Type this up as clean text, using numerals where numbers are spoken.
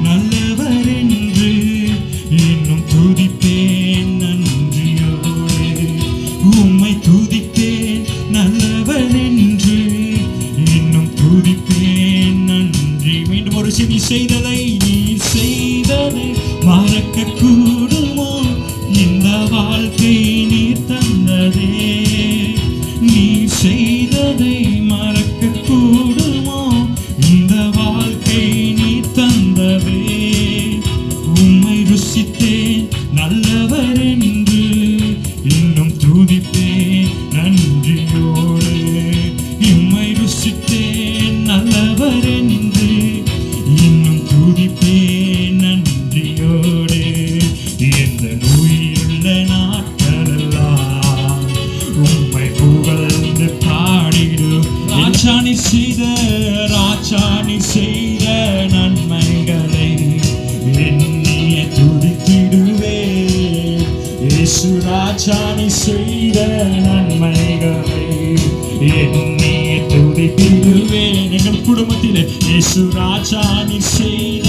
நல்லவர் என்று இன்னும் துதிப்பேன் நன்றியோடு. உம்மை துதிப்பேன் நல்லவர் என்று இன்னும் துதிப்பேன் நன்றி. மீண்டும் ஒரு நீ செய்ததை மறக்க கூடுமோ? இந்த வாழ்க்கை நீர் தந்ததே. நீ செய்ததை மறக்க கூடுமோ? இந்த வாழ்க்கை நீ தந்ததே. உம்மை ருசித்தேன் நல்லவர் என்று இன்னும் துதிப்பேன் நன்றியோடு. உம்மை ருசித்தேன் நல்லவர் என்று இன்னும் துதிப்பேன் நன்றியோடு. எந்த உயிருள்ள நாட்களெல்லாம் உம்மை புகழ்ந்து பாடிடும். ராஜாணி செய்த நன்மைகளை எண்ணிய துதித்திடுவேன். இயேசு ராஜாணி செய்த நன்மைகளை எண்ணிய துதித்திடுவேன். எங்கள் குடும்பத்திலே இயேசு ராஜாணி செய்த